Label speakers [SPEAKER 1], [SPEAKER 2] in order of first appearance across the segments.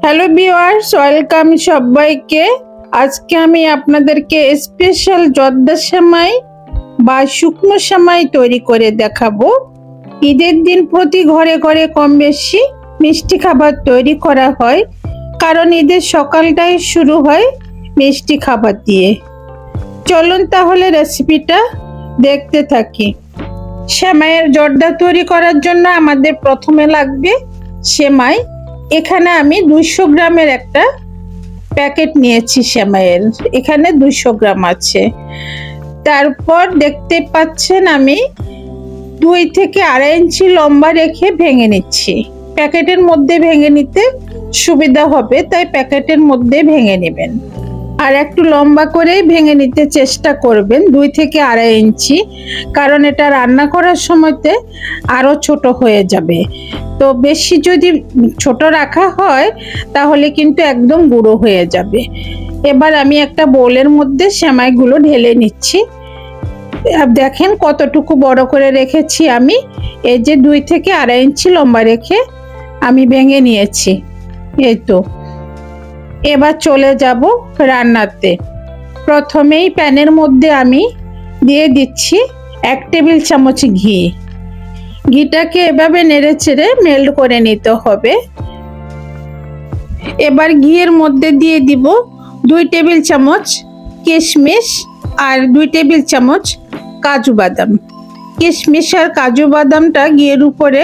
[SPEAKER 1] Hello viewers, welcome সবাইকে। আজকে আমি আপনাদেরকে স্পেশাল জর্দা সেমাই বা শুকনো সেমাই তৈরি করে দেখাবো। ঈদের দিন প্রতি ঘরে ঘরে কম বেশি মিষ্টি খাবার তৈরি করা হয়, কারণ ঈদের সকালটাই শুরু হয় মিষ্টি খাবার দিয়ে। চলুন তাহলে রেসিপিটা দেখতে থাকি। সেমাইয়ের জর্দা তৈরি করার জন্য আমাদের প্রথমে লাগবে সেমাই। এখানে আমি 200 গ্রামের একটা প্যাকেট নিয়েছি সেমাইয়ের, এখানে 200 গ্রাম আছে। তারপর দেখতে পাচ্ছেন আমি 2 থেকে 2.5 ইঞ্চি লম্বা রেখে ভেঙে নিচ্ছি। প্যাকেটের মধ্যে ভেঙে নিতে সুবিধা হবে, তাই প্যাকেটের মধ্যে ভেঙে নেবেন। আর একটু লম্বা করেই ভেঙে নিতে চেষ্টা করবেন, 2 থেকে 2.5 ইঞ্চি, কারণ এটা রান্না করার সময়তে আরো ছোট হয়ে যাবে। তো বেশি যদি ছোট রাখা হয় তাহলে কিন্তু একদম গুঁড়ো হয়ে যাবে। এবার আমি একটা বোলের মধ্যে সেমাইগুলো ঢেলে নিচ্ছি। দেখেন কতটুকু বড় করে রেখেছি আমি। এই যে 2 থেকে 2.5 ইঞ্চি লম্বা রেখে আমি ভেঙে নিয়েছি। এই তো, এবার চলে যাব রান্নাতে। প্রথমেই প্যানের মধ্যে আমি দিয়ে দিচ্ছি 1 টেবিল চামচ ঘি। ঘিটাকে এভাবে নেড়ে চেড়ে মেল্ট করে নিতে হবে। এবার ঘিয়ের মধ্যে দিয়ে দিব 2 টেবিল চামচ কিশমিশ আর 2 টেবিল চামচ কাজু বাদাম। কিশমিশ আর কাজু বাদামটা ঘিয়ের উপরে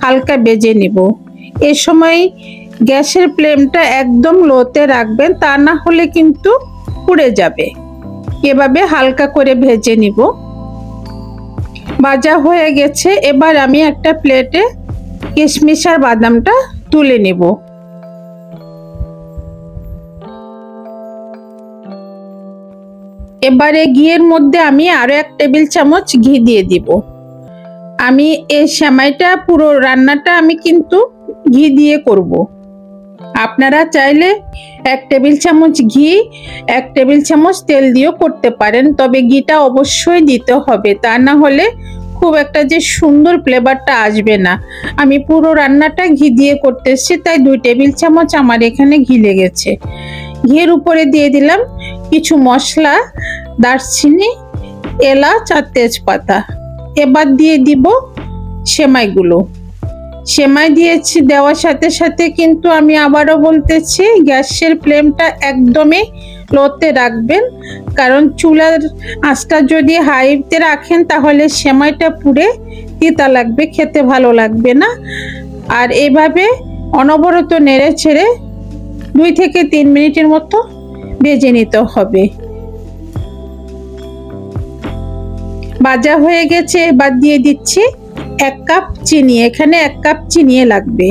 [SPEAKER 1] হালকা ভেজে নিব। এ সময় গ্যাসের ফ্লেমটা একদম লোতে রাখবেন, তা না হলে কিন্তু পুড়ে যাবে। এভাবে হালকা করে ভেজে নিব। ভাজা হয়ে গেছে। এবার আমি একটা প্লেটে কিশমিশ আর বাদামটা তুলে নেব। এবারে ঘিয়ের মধ্যে আমি আরো 1 টেবিল চামচ ঘি দিয়ে দিব। আমি এই সেমাইটা পুরো রান্নাটা আমি কিন্তু ঘি দিয়ে করব। আপনারা চাইলে 1 টেবিল চামচ ঘি 1 টেবিল চামচ তেল দিয়েও করতে পারেন, তবে ঘিটা অবশ্যই দিতে হবে, তা না হলে খুব একটা যে সুন্দর ফ্লেভারটা আসবে না। আমি পুরো রান্নাটা ঘি দিয়ে করতেছি, তাই 2 টেবিল চামচ আমার এখানে ঘি লেগেছে। ঘিয়ের উপরে দিয়ে দিলাম কিছু মশলা, দারচিনি, এলাচ আর তেজপাতা। এবার দিয়ে দিব সেমাইগুলো। সেমাই দিয়েছি, দেওয়ার সাথে সাথে কিন্তু আমি আবারও বলতেছি গ্যাসের ফ্লেমটা একদমই লোতে রাখবেন, কারণ চুলার আঁচটা যদি হাইতে রাখেন তাহলে সেমাইটা পুড়ে তিতা লাগবে, খেতে ভালো লাগবে না। আর এভাবে অনবরত নেড়ে ছেড়ে 2 থেকে 3 মিনিটের মতো ভেজে নিতে হবে। ভাজা হয়ে গেছে। এবার দিয়ে দিচ্ছি 1 কাপ চিনি। এখানে 1 কাপ চিনি লাগবে।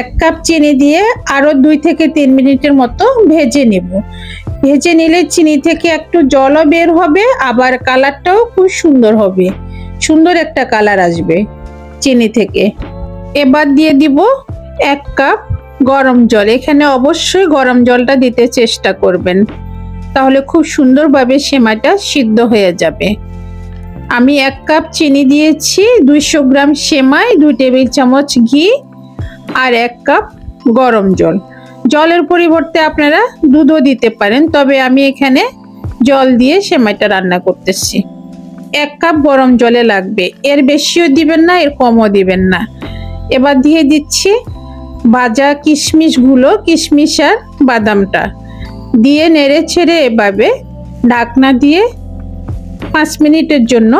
[SPEAKER 1] 1 কাপ চিনি দিয়ে আরো 2 থেকে 3 মিনিটের মতো ভেজে নেব। ভেজে নিলে চিনি থেকে একটু জলও বের হবে, আবার কালারটাও খুব সুন্দর হবে, সুন্দর একটা কালার আসবে চিনি থেকে। এবার দিয়ে দিব 1 কাপ গরম জল। এখানে অবশ্যই গরম জলটা দিতে চেষ্টা করবেন, তাহলে খুব সুন্দরভাবে সেমাইটা সিদ্ধ হয়ে যাবে। আমি 1 কাপ চিনি দিয়েছি, 200 গ্রাম সেমাই, 2 টেবিল চামচ ঘি আর 1 কাপ গরম জল। জলের পরিবর্তে আপনারা দুধও দিতে পারেন, তবে আমি এখানে জল দিয়ে সেমাইটা রান্না করতেছি। 1 কাপ গরম জলে লাগবে, এর বেশিও দিবেন না, এর কমও দিবেন না। এবার দিয়ে দিচ্ছি ভাজা কিশমিশগুলো, কিশমিশ আর বাদামটা দিয়ে নেড়ে ছেড়ে এভাবে ঢাকনা দিয়ে 5 মিনিটের জন্য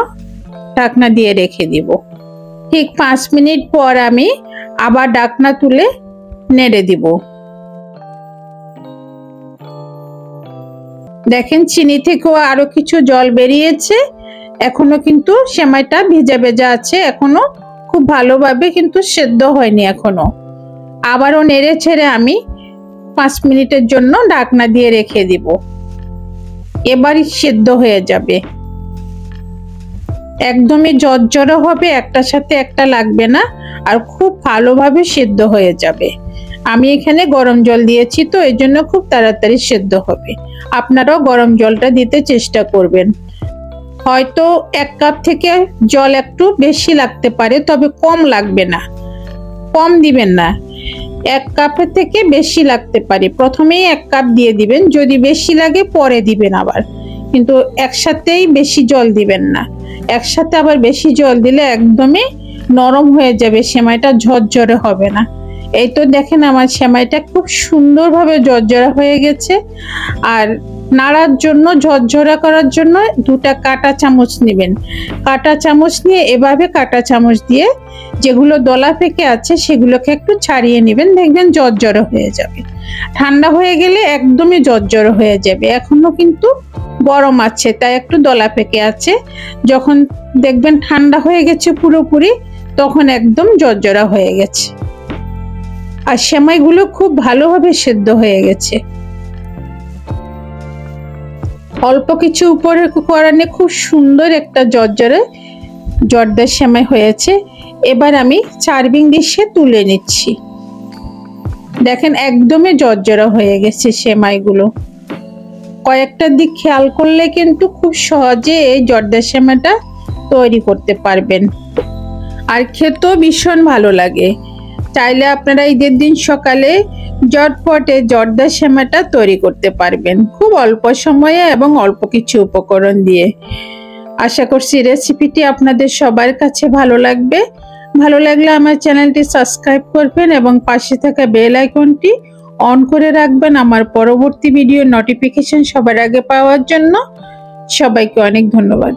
[SPEAKER 1] ঢাকনা দিয়ে রেখে দিব। ঠিক 5 মিনিট পর আমি আবার ঢাকনা তুলে নেড়ে দিব। দেখেন চিনি থেকেও আরো কিছু জল বেরিয়েছে, এখনো কিন্তু সেমাইটা ভেজা ভেজা আছে, এখনো খুব ভালোভাবে কিন্তু সেদ্ধ হয়নি এখনো। আবারও নেড়ে ছেড়ে আমি 5 মিনিটের জন্য ঢাকনা দিয়ে রেখে দিব। এবারই সেদ্ধ হয়ে যাবে, একদমই জর্জরে হবে, একটার সাথে একটা লাগবে না, আর খুব ভালোভাবে সেদ্ধ হয়ে যাবে। আমি এখানে গরম জল দিয়েছি, তো এই জন্য খুব তাড়াতাড়ি সেদ্ধ হবে। আপনারাও গরম জলটা দিতে চেষ্টা করবেন। হয়তো 1 কাপ থেকে জল একটু বেশি লাগতে পারে, তবে কম লাগবে না, কম দিবেন না। 1 কাপের থেকে বেশি লাগতে পারে। প্রথমেই 1 কাপ দিয়ে দিবেন, যদি বেশি লাগে পরে দিবেন আবার, কিন্তু একসাথেই বেশি জল দিবেন না। একসাথে আবার বেশি জল দিলে একদমই নরম হয়ে যাবে, সেমাইটা ঝরঝরে হবে না। এই তো দেখেন আমার সেমাইটা খুব সুন্দরভাবে ঝরঝরা হয়ে গেছে। আর নাড়ার জন্য, ঝরঝরা করার জন্য 2টা কাঁটা চামচ নেবেন। কাঁটা চামচ নিয়ে এভাবে কাঁটা চামচ দিয়ে যেগুলো দলা পেকে আছে সেগুলোকে একটু ছাড়িয়ে নেবেন, দেখবেন ঝরঝরে হয়ে যাবে। ঠান্ডা হয়ে গেলে একদমই ঝরঝরে হয়ে যাবে। এখনো কিন্তু গরম আছে, তাই একটু দলা পেকে আছে। যখন দেখবেন ঠান্ডা হয়ে গেছে পুরোপুরি, তখন একদম ঝরঝরা হয়ে গেছে। আর সেমাইগুলো খুব ভালোভাবে সেদ্ধ হয়ে গেছে। অল্প কিছু উপরে করানে খুব সুন্দর একটা ঝরঝরে জর্দার সেমাই হয়েছে। এবার আমি সার্ভিং ডিশে তুলে নিচ্ছি। দেখেন একদমই ঝরঝরা হয়ে গেছে সেমাইগুলো। কয়েকটা দিক খেয়াল করলে কিন্তু খুব সহজে এই জর্দার সেমাইটা তৈরি করতে পারবেন। আর খেতেও ভীষণ ভালো লাগে। চাইলে আপনারা ঈদের দিন সকালে ঝটপটে জর্দার সেমাইটা তৈরি করতে পারবেন, খুব অল্প সময়ে এবং অল্প কিছু উপকরণ দিয়ে। আশা করছি রেসিপিটি আপনাদের সবার কাছে ভালো লাগবে। ভালো লাগলে আমার চ্যানেলটি সাবস্ক্রাইব করবেন এবং পাশে থাকা বেল আইকনটি অন করে রাখবেন আমার পরবর্তী ভিডিও নোটিফিকেশন সবার আগে পাওয়ার জন্য। সবাইকে অনেক ধন্যবাদ।